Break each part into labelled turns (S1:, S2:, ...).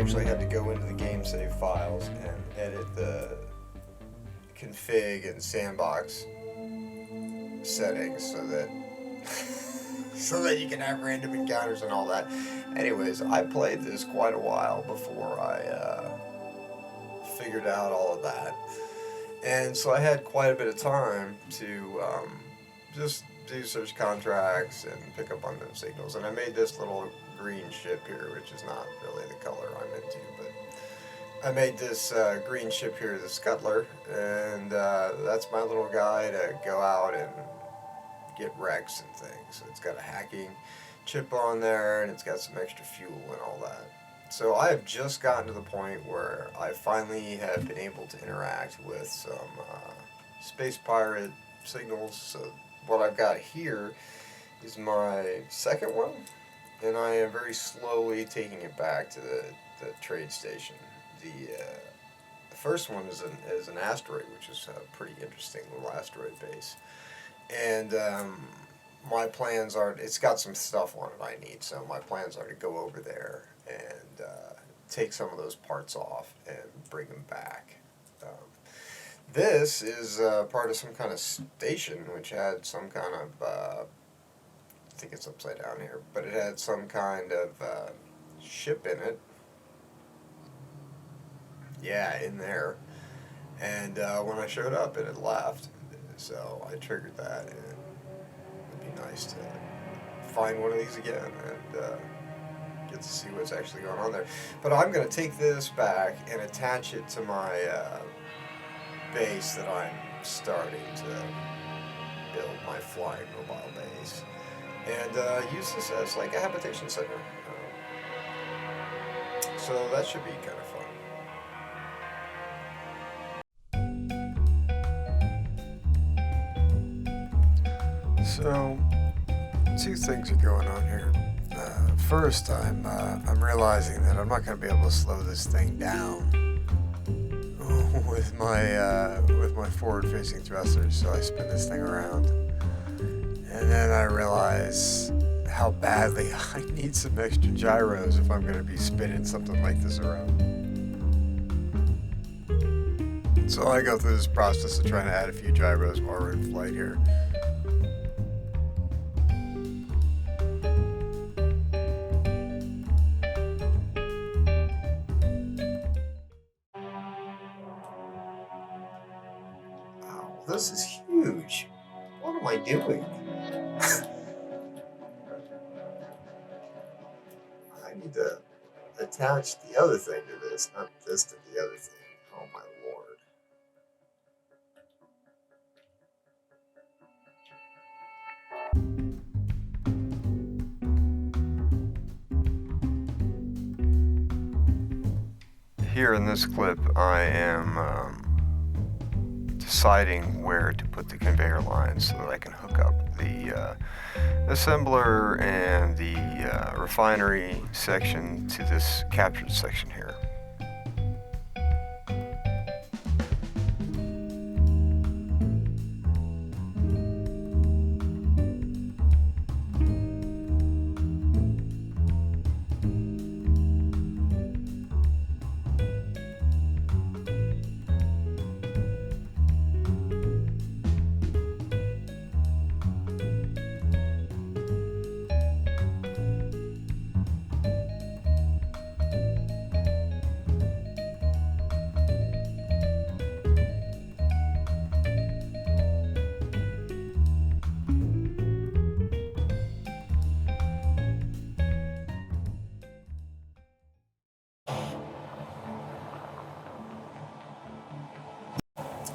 S1: actually had to go into the game save files and edit the config and sandbox settings so that so that you can have random encounters and all that. Anyways, I played this quite a while before I figured out all of that, and so I had quite a bit of time to just do search contracts and pick up unknown signals. And I made this little green ship here, which is not really the color I'm into, but I made this green ship here, the Scuttler, and that's my little guy to go out and get wrecks and things. So it's got a hacking chip on there, and it's got some extra fuel and all that. So I have just gotten to the point where I finally have been able to interact with some space pirate signals. So what I've got here is my second one, and I am very slowly taking it back to the trade station. The first one is an asteroid, which is a pretty interesting little asteroid base. And my plans are, it's got some stuff on it I need, so my plans are to go over there and take some of those parts off and bring them back. This is part of some kind of station which had some kind of, I think it's upside down here, but it had some kind of ship in it. Yeah, in there. And when I showed up, it had left. So I triggered that, and it would be nice to find one of these again and get to see what's actually going on there. But I'm going to take this back and attach it to my base that I'm starting to build, my flying mobile base, and use this as like a habitation center. So that should be kind of fun. So, two things are going on here. First, I'm realizing that I'm not going to be able to slow this thing down with my forward-facing thrusters. So I spin this thing around, and then I realize how badly I need some extra gyros if I'm going to be spinning something like this around. So I go through this process of trying to add a few gyros while we're in flight here. This is huge. What am I doing? I need to attach the other thing to this, not this to the other thing. Oh my lord. Here in this clip, I am deciding where to put the conveyor lines so that I can hook up the assembler and the refinery section to this captured section here.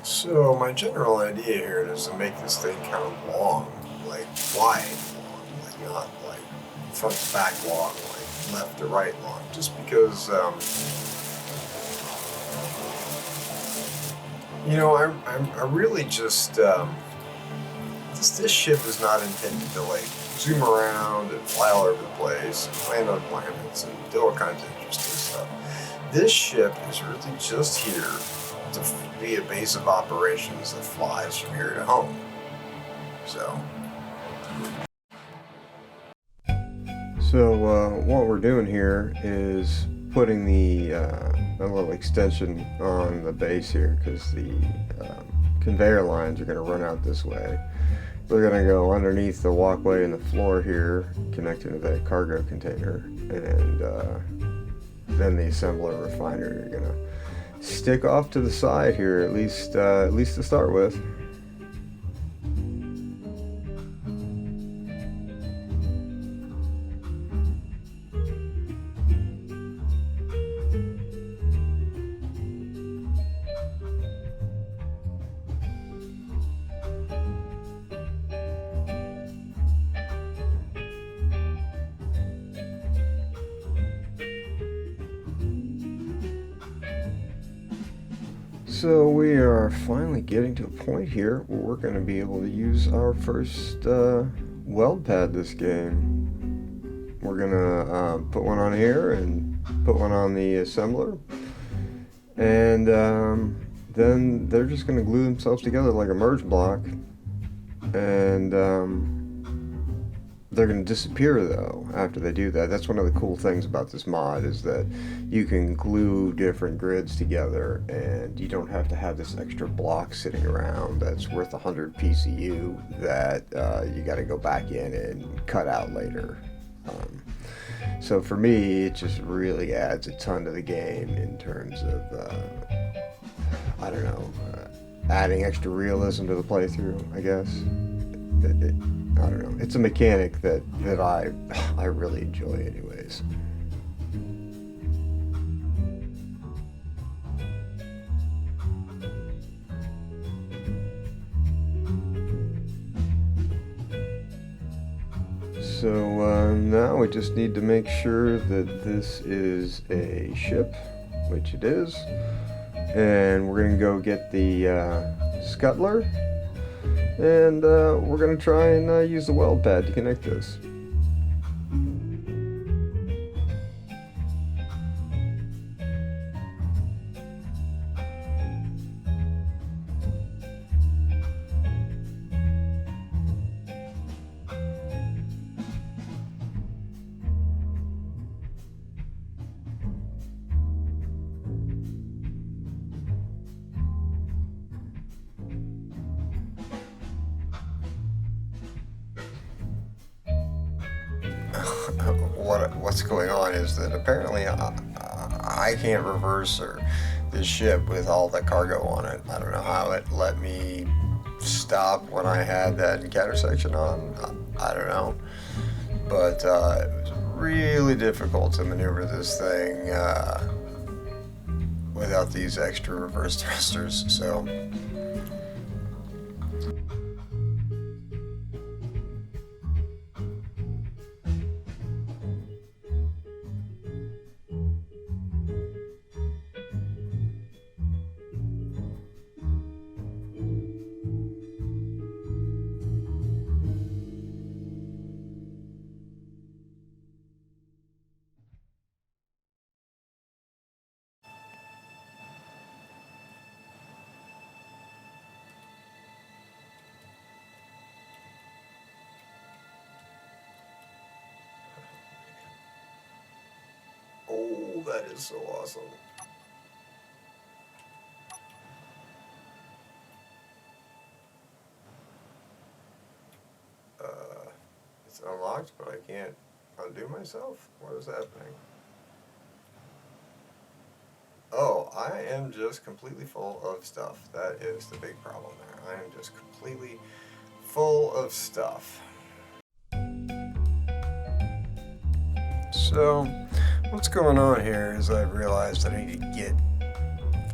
S1: So my general idea here is to make this thing kind of long, like wide long, like not like front to back long, like left to right long, just because you know, I really just this ship is not intended to like zoom around and fly all over the place and land on planets and do all kinds of interesting stuff. This ship is really just here to be a base of operations that flies from here to home. So what we're doing here is
S2: putting the a little extension on the base here because the conveyor lines are going to run out this way. They're going to go underneath the walkway and the floor here, connecting to that cargo container, and then the assembler refinery are going to stick off to the side here, at least to start with. So we are finally getting to a point here where we're going to be able to use our first weld pad this game. We're going to put one on here and put one on the assembler, and then they're just going to glue themselves together like a merge block, and they're going to disappear though after they do that. That's one of the cool things about this mod, is that you can glue different grids together and you don't have to have this extra block sitting around that's worth 100 PCU that you got to go back in and cut out later. So for me, it just really adds a ton to the game in terms of I don't know, adding extra realism to the playthrough, I guess. I don't know. It's a mechanic that I really enjoy anyways. So now we just need to make sure that this is a ship, which it is. And we're going to go get the scuttler. And we're going to try and use the weld pad to connect this.
S1: What's going on is that apparently I can't reverse this ship with all the cargo on it. I don't know how it let me stop when I had that encounter section on. I don't know, but it was really difficult to maneuver this thing without these extra reverse thrusters. So oh, that is so awesome. It's unlocked, but I can't undo myself. What is happening? Oh, I am just completely full of stuff. That is the big problem there. I am just completely full of stuff. So, what's going on here is I've realized that I need to get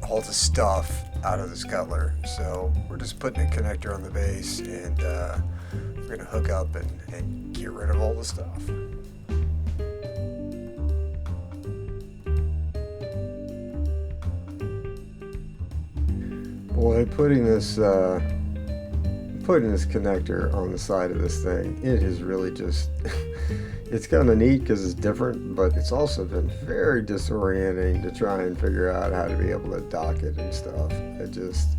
S1: all the stuff out of the scuttler. So we're just putting a connector on the base, and we're going to hook up and get rid of all the stuff.
S2: Boy, putting this connector on the side of this thing, it is really just it's kind of neat because it's different, but it's also been very disorienting to try and figure out how to be able to dock it and stuff. It just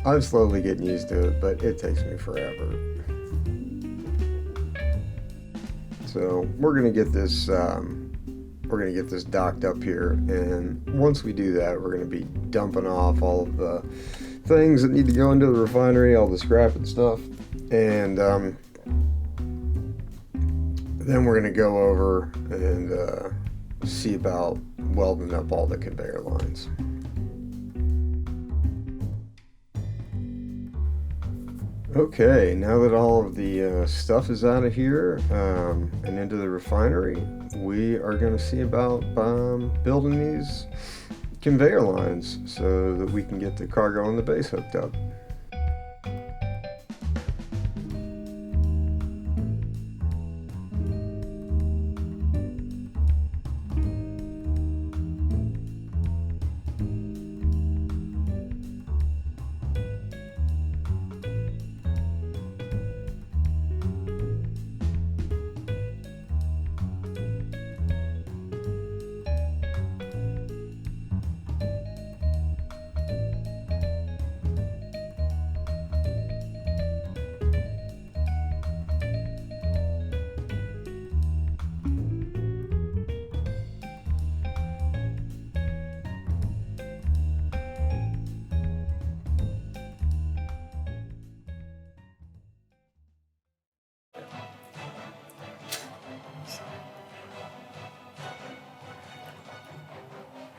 S2: I'm slowly getting used to it, but it takes me forever. So we're gonna get this we're going to get this docked up here, and once we do that, we're going to be dumping off all of the things that need to go into the refinery, all the scrap and stuff, and then we're going to go over and see about welding up all the conveyor lines. Okay, now that all of the stuff is out of here and into the refinery, we are going to see about building these conveyor lines so that we can get the cargo on the base hooked up.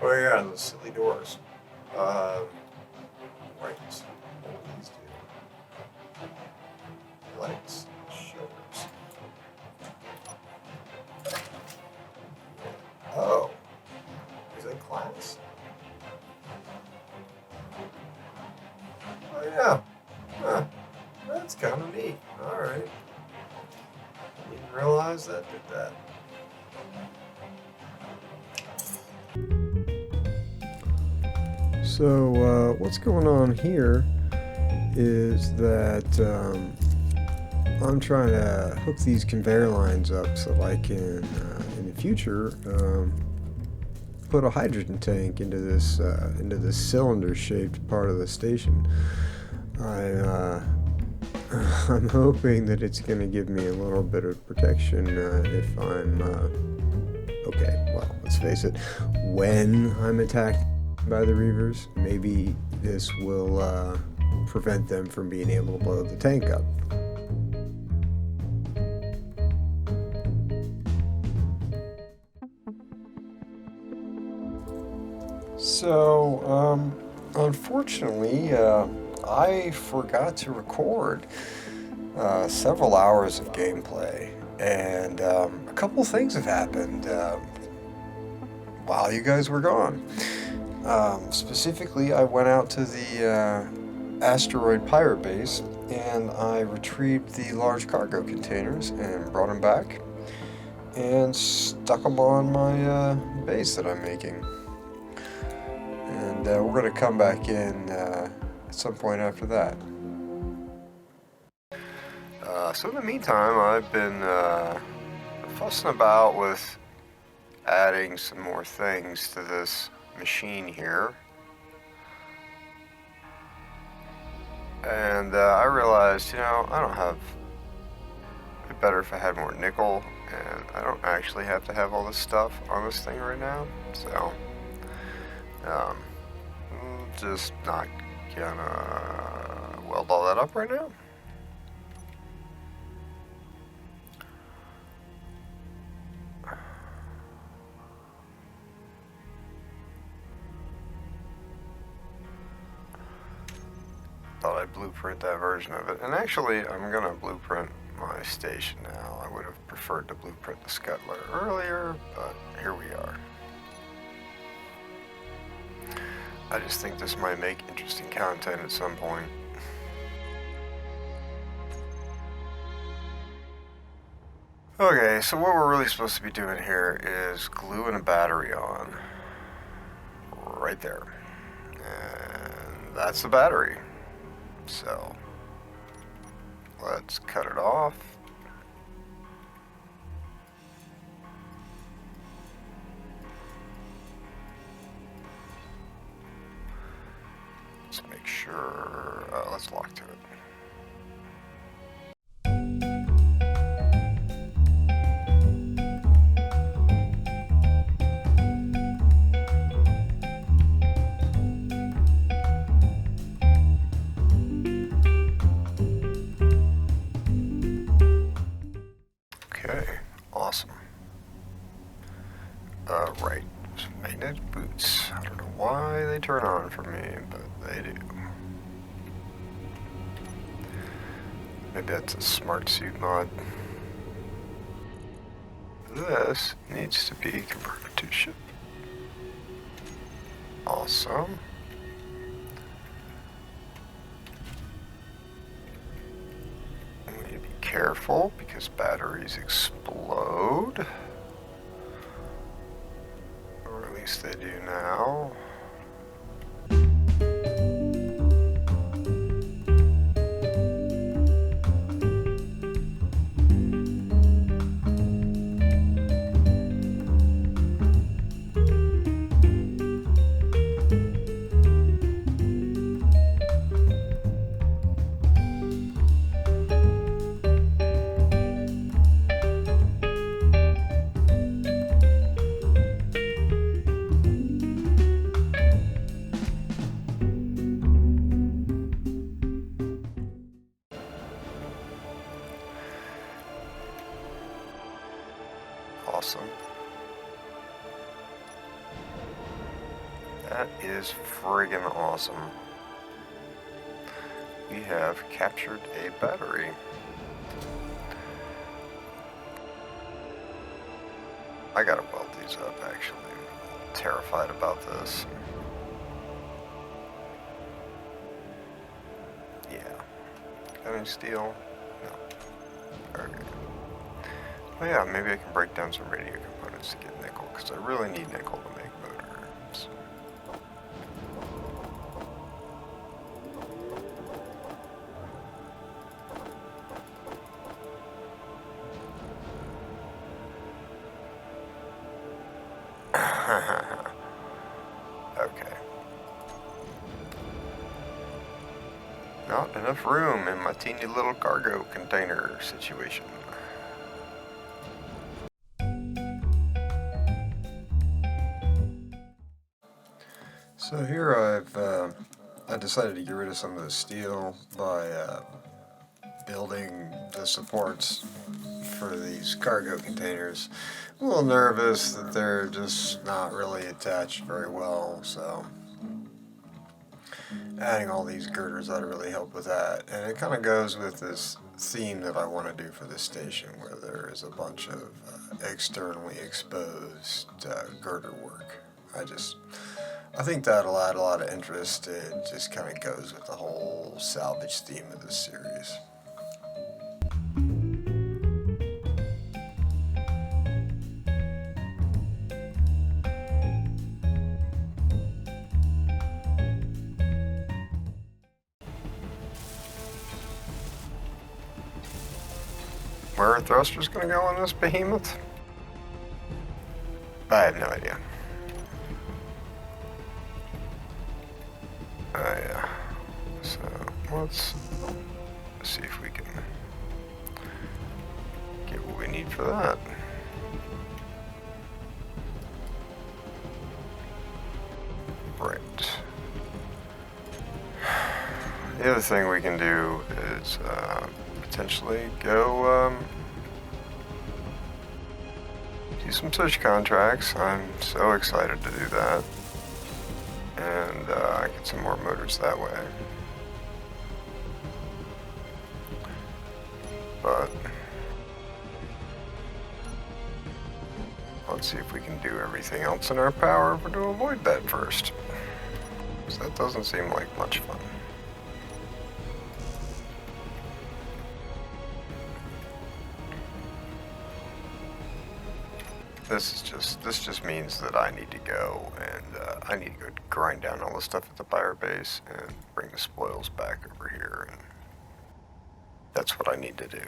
S1: Oh yeah, those silly doors. Right. What do these do? Lights, shutters. Oh, is that glass? Oh yeah. Huh. That's kind of neat. All right. Didn't realize that did that.
S2: So what's going on here is that I'm trying to hook these conveyor lines up so I can, in the future, put a hydrogen tank into this cylinder-shaped part of the station. I'm hoping that it's going to give me a little bit of protection if I'm okay. Well, let's face it, when I'm attacked by the Reavers, maybe this will prevent them from being able to blow the tank up. So, unfortunately, I forgot to record several hours of gameplay, and a couple things have happened while you guys were gone. Specifically, I went out to the asteroid pirate base and I retrieved the large cargo containers and brought them back and stuck them on my base that I'm making. And we're going to come back in at some point after that. So in the meantime, I've been fussing about with adding some more things to this machine here, and I realized, you know, I don't have, it'd be better if I had more nickel, and I don't actually have to have all this stuff on this thing right now, so I'm just not gonna weld all that up right now. Thought I'd blueprint that version of it, and actually I'm gonna blueprint my station now. I would have preferred to blueprint the scuttler earlier, but here we are. I just think this might make interesting content at some point. Okay, so what we're really supposed to be doing here is gluing a battery on right there, and that's the battery. So let's cut it off. Let's make sure, let's lock to it. why they turn on for me, but they do. Maybe that's a smart suit mod. This needs to be converted to ship. Awesome. We need to be careful because batteries explode. Or at least they do now. Awesome. That is friggin' awesome. We have captured a battery. I gotta weld these up, actually. I'm terrified about this. Yeah. Got any steel? No. Okay. Oh yeah, maybe I can break down some radio components to get nickel, because I really need nickel to make motors. Okay. Not enough room in my teeny little cargo container situation. So here I decided to get rid of some of the steel by building the supports for these cargo containers. I'm a little nervous that they're just not really attached very well, so adding all these girders ought to really help with that. And it kind of goes with this theme that I want to do for this station, where there is a bunch of externally exposed girder work. I think that'll add a lot of interest. It just kind of goes with the whole salvage theme of this series. Where are thrusters going to go on this behemoth? I have no idea. Yeah. So let's see if we can get what we need for that. Right. The other thing we can do is potentially go do some such contracts. I'm so excited to do that. And get some more motors that way. But let's see if we can do everything else in our power to avoid that first. Because that doesn't seem like much fun. This just means that I need to go and I need to go grind down all the stuff at the fire base and bring the spoils back over here, and that's what I need to do.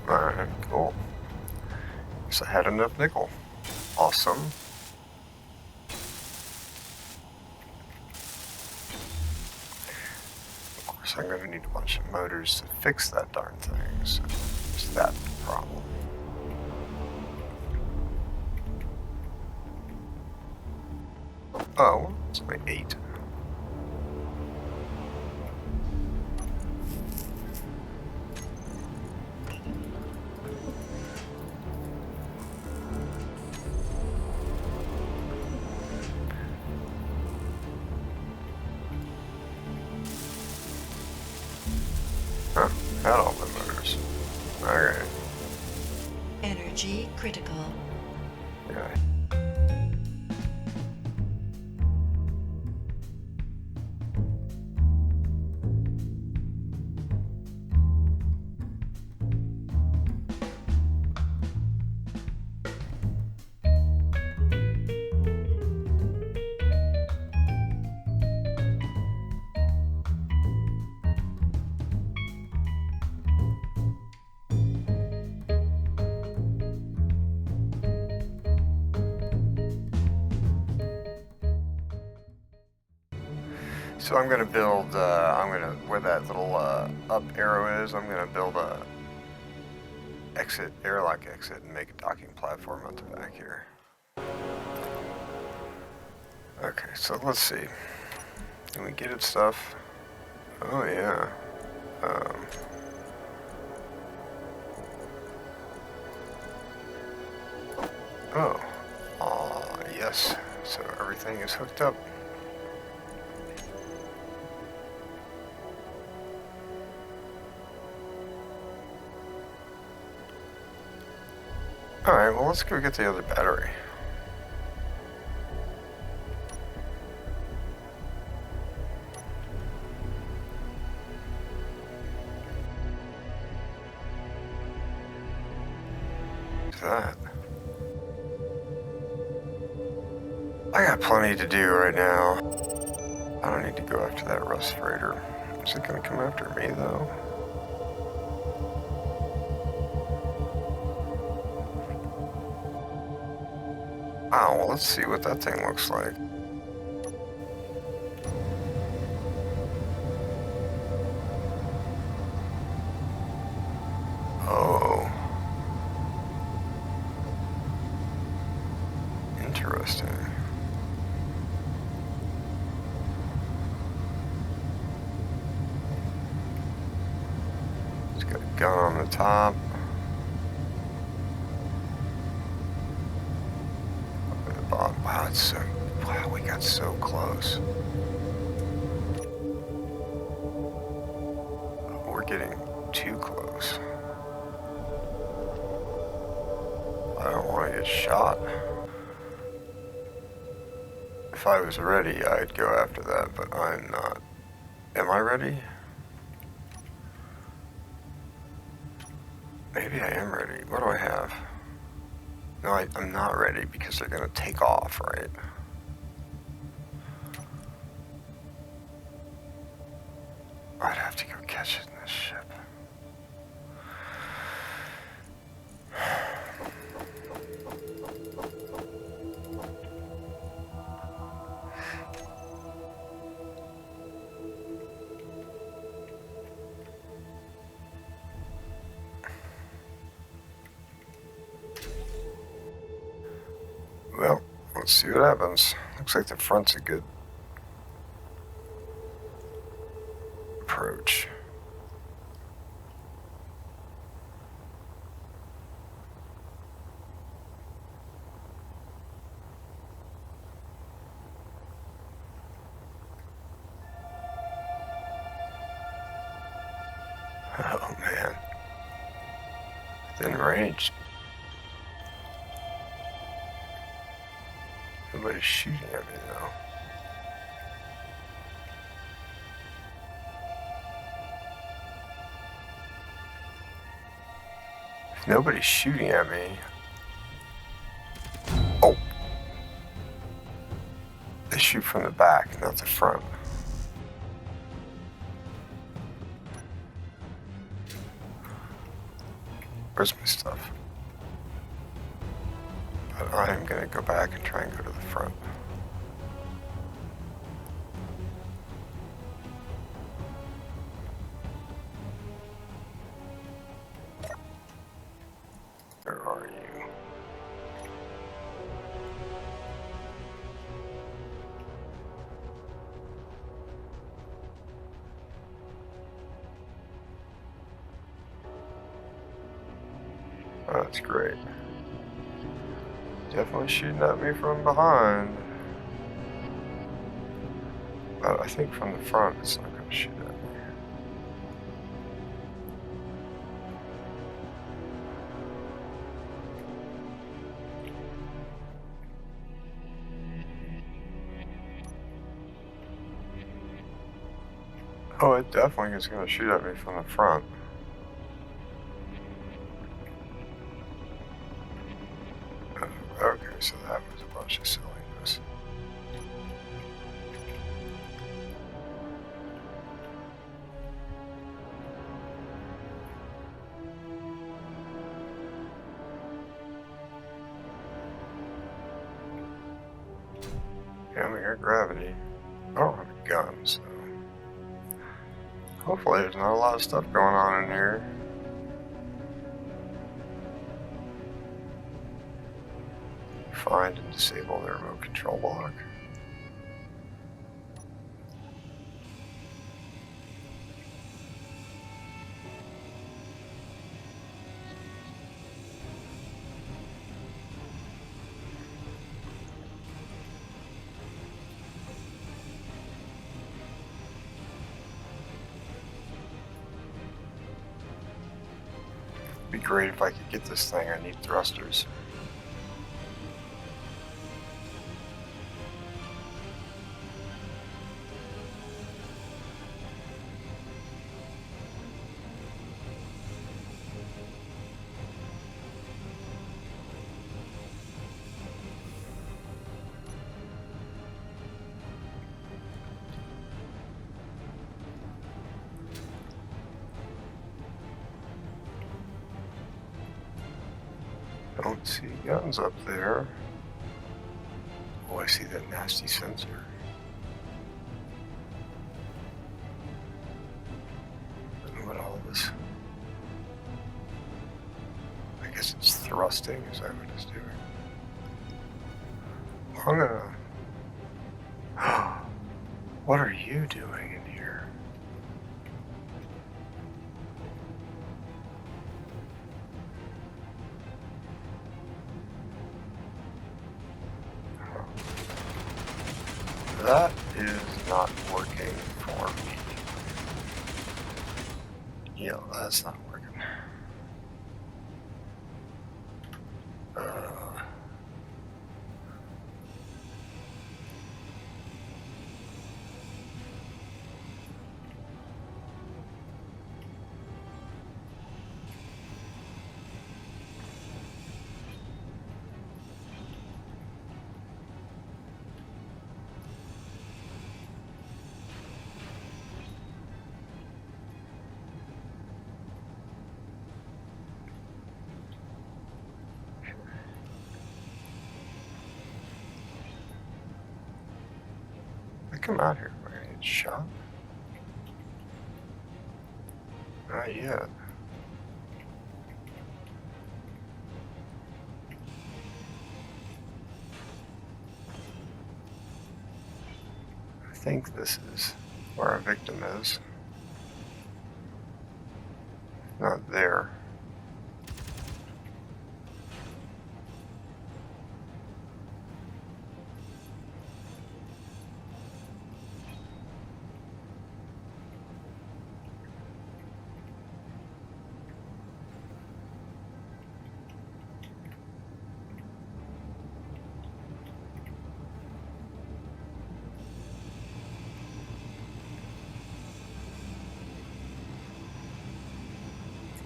S2: Alright, cool. Guess I had enough nickel. Awesome. I'm going to need a bunch of motors to fix that darn thing, so is that the problem? Oh, it's only 8.
S3: Energy critical.
S2: Yeah. So I'm gonna build, where that little up arrow is, I'm gonna build a airlock exit and make a docking platform at the back here. Okay, so let's see. Can we get it stuff? Oh yeah. Yes. So everything is hooked up. Alright, well let's go get the other battery. What's that? I got plenty to do right now. I don't need to go after that rust freighter. Is it gonna come after me though? Oh, well, let's see what that thing looks like. Oh. Interesting. It's got a gun on the top. Wow, it's so, wow, we got so close. We're getting too close. I don't want to get shot. If I was ready, I'd go after that, but I'm not. Am I ready? Maybe I am ready. What do I have? No, I'm not ready because they're going to take off, right? I'd have to go catch it in this ship. Well, let's see what happens. Looks like the front's a good approach. Oh man. Within range. Nobody's shooting at me though. If nobody's shooting at me. Oh! They shoot from the back, not the front. Where's my stuff? But I'm gonna go back and try and go to the front. Where are you? Oh, that's great. Definitely shooting at me from behind. But I think from the front it's not going to shoot at me. Oh, it definitely is going to shoot at me from the front. Okay, so that was a bunch of silliness. Yeah, we got gravity. I don't have a gun, so hopefully there's not a lot of stuff going on in here. Find and disable the remote control block. It'd be great if I could get this thing. I need thrusters. Don't see guns up there. Oh, I see that nasty sensor. I don't know what all of this. I guess it's thrusting. Is that what it's doing? I'm gonna. What are you doing in here? That is not working for me. Yeah, that's not working. Come out here, am I gonna get shot? Not yet. I think this is where our victim is. Not there.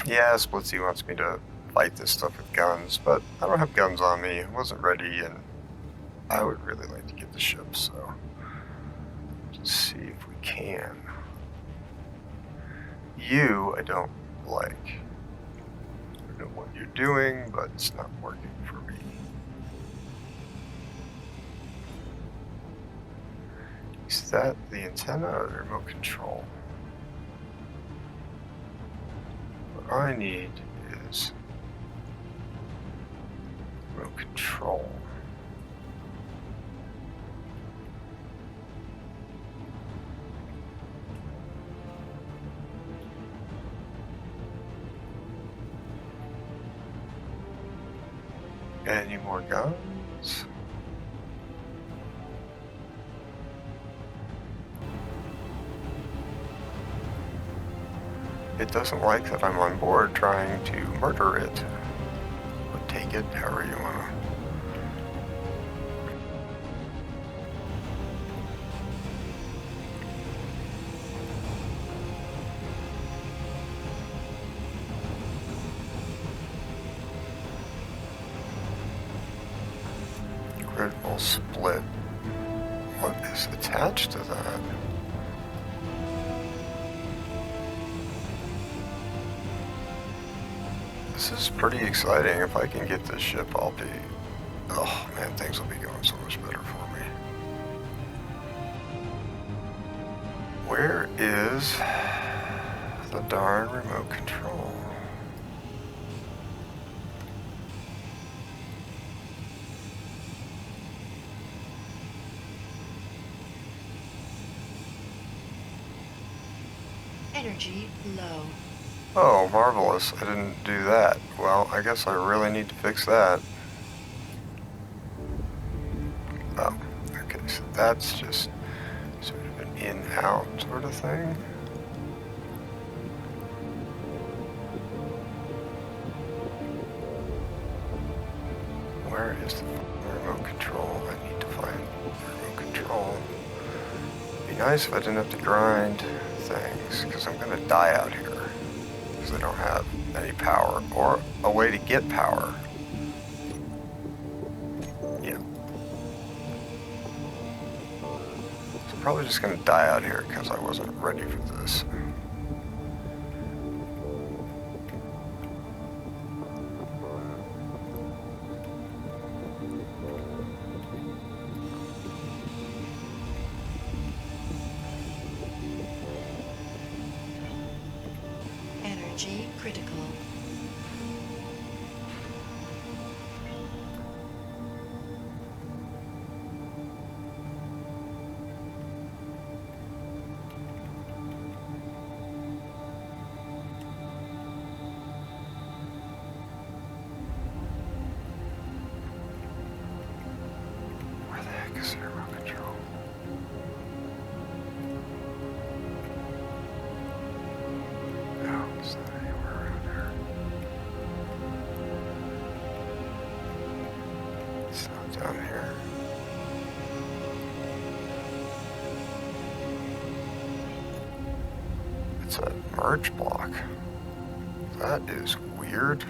S2: Yeah, Splitsy wants me to fight this stuff with guns, but I don't have guns on me. I wasn't ready, and I would really like to get the ship, so let's see if we can. You, I don't like. I don't know what you're doing, but it's not working for me. Is that the antenna or the remote control? What I need is remote control. Got any more guns? It doesn't like that I'm on board trying to murder it. But take it however you want to. Grid will split. What is attached to that? This is pretty exciting. If I can get this ship, I'll be... Oh man, things will be going so much better for me. Where is the darn remote control?
S3: Energy low.
S2: Oh, marvelous. I didn't do that. Well, I guess I really need to fix that. Oh, okay, so that's just sort of an in-out sort of thing. Where is the remote control? I need to find the remote control. It'd be nice if I didn't have to grind things, because I'm going to die out here. Because I don't have any power, or a way to get power. Yeah. So probably just going to die out here because I wasn't ready for this.
S3: Energy critical.
S2: Where the heck is the remote control? No, it's not anywhere around here. It's not down here. It's a merge block. That is weird.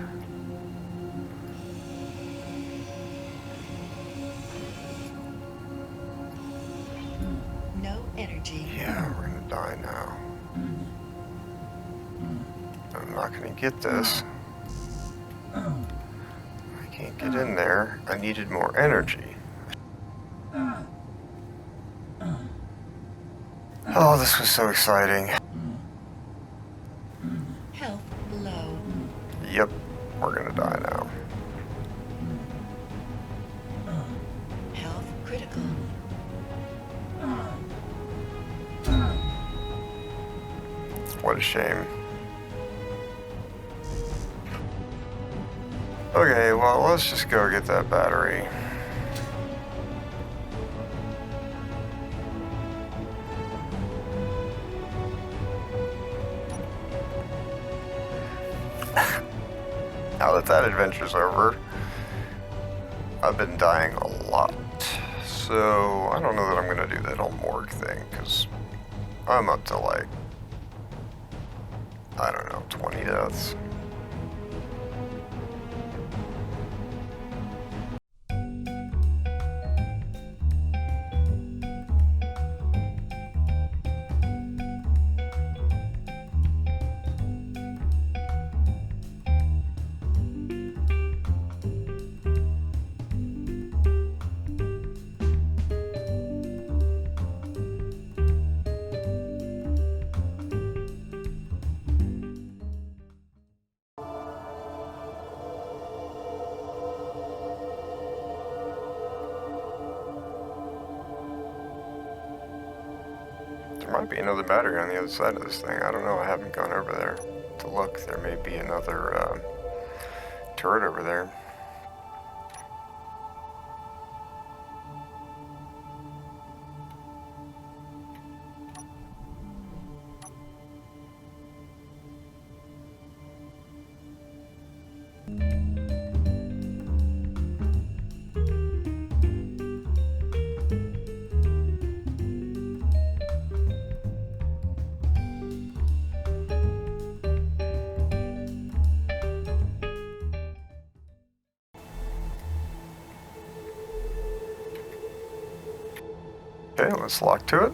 S3: No energy.
S2: Yeah, we're gonna die now. I'm not gonna get this. I can't get in there. I needed more energy. Oh, this was so exciting.
S3: Health low.
S2: Yep, we're gonna die now.
S3: Health critical.
S2: What a shame. Okay, well, let's just go get that battery. Now that that adventure's over, I've been dying a lot. So, I don't know that I'm gonna do that whole morgue thing, because I'm up to like, I don't know, 20 deaths. There might be another battery on the other side of this thing. I don't know. I haven't gone over there to look. There may be another turret over there. Okay, let's lock to it.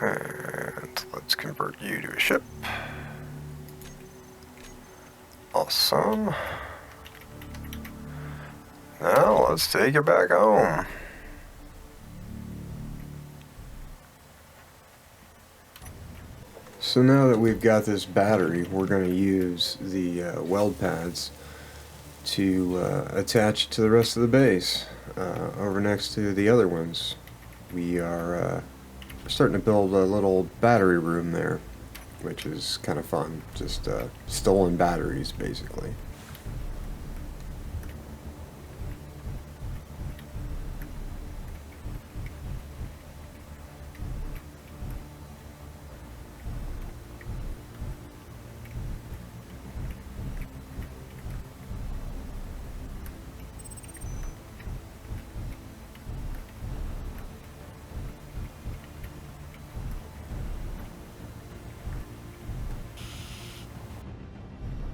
S2: And let's convert you to a ship. Awesome. Now let's take it back home. So now that we've got this battery, we're going to use the weld pads to attach to the rest of the base over next to the other ones. We are starting to build a little battery room there, which is kind of fun. Just stolen batteries, basically.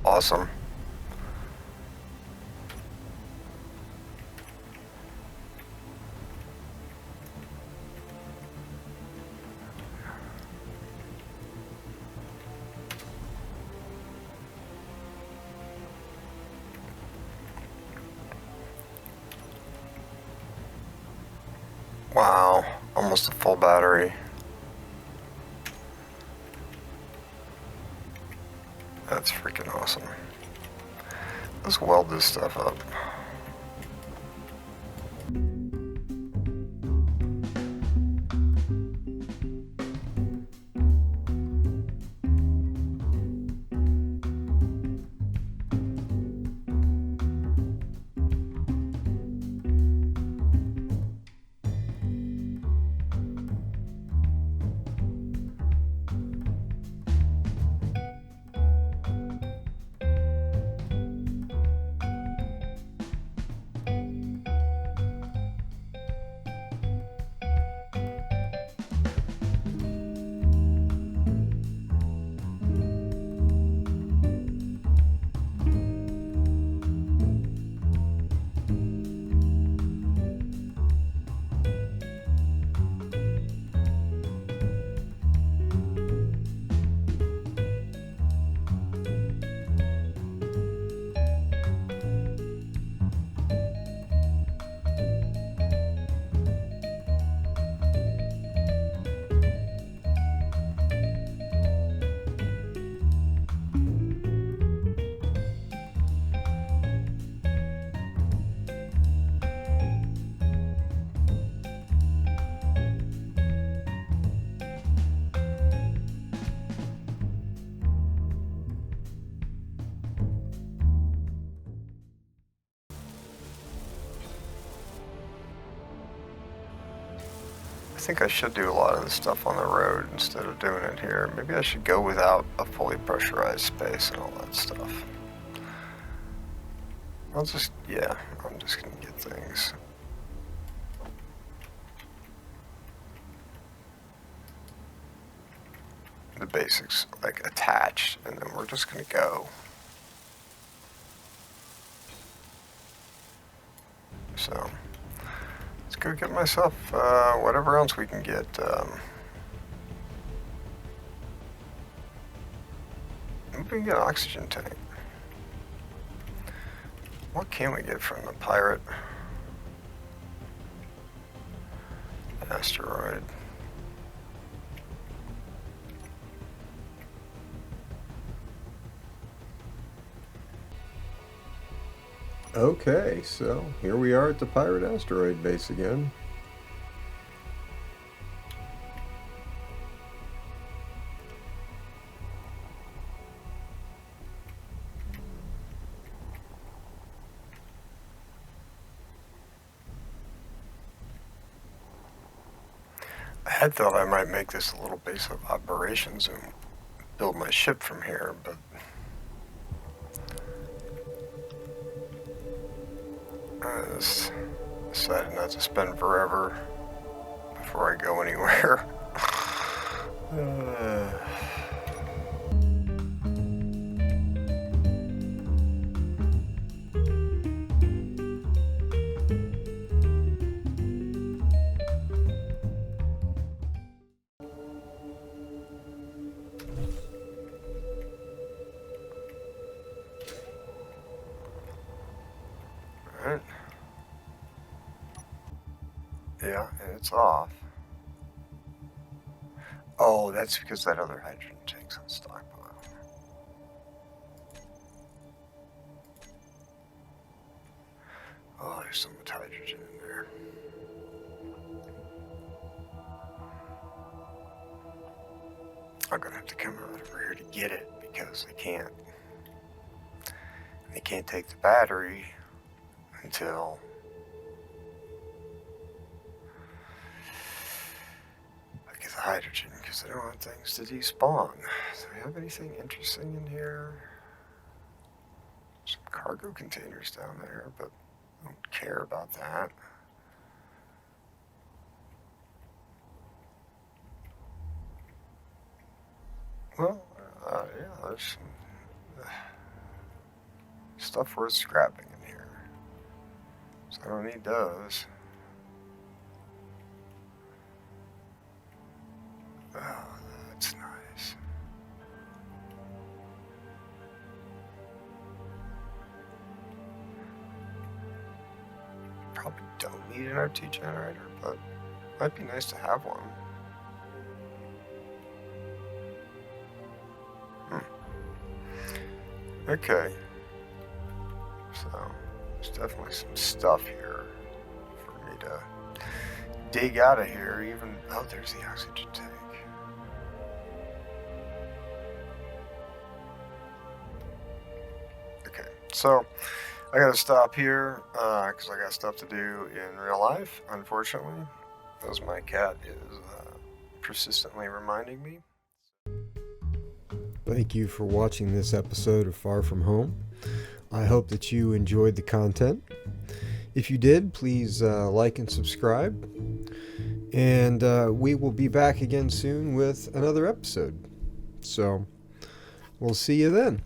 S2: Awesome. Wow, almost a full battery. That's freaking awesome. Let's weld this stuff up. I think I should do a lot of this stuff on the road instead of doing it here. Maybe I should go without a fully pressurized space and all that stuff. I'm just gonna get things. The basics, like attached, and then we're just gonna go. So, let's go get myself whatever else we can get. We can get an oxygen tank. What can we get from the pirate asteroid? Okay, so here we are at the pirate asteroid base again. I had thought I might make this a little base of operations and build my ship from here, but I just decided not to spend forever before before I go anywhere. Alright. Yeah, and it's off. Oh, that's because that other hydrogen tank's on stockpile. Oh, there's so much hydrogen in there. I'm gonna have to come out over here to get it because they can't take the battery until I get the hydrogen, because I don't want things to despawn. Do we have anything interesting in here? Some cargo containers down there, but I don't care about that. Well, yeah, there's some stuff worth scrapping in here. So I don't need those. Oh, that's nice. Probably don't need an RT generator, but it might be nice to have one. Okay, so there's definitely some stuff here for me to dig out of here. Even, oh, there's the oxygen tank. Okay, so I gotta stop here because I got stuff to do in real life, unfortunately, as my cat is persistently reminding me. Thank you for watching this episode of Far From Home. I hope that you enjoyed the content. If you did, please like and subscribe. And we will be back again soon with another episode. So, we'll see you then.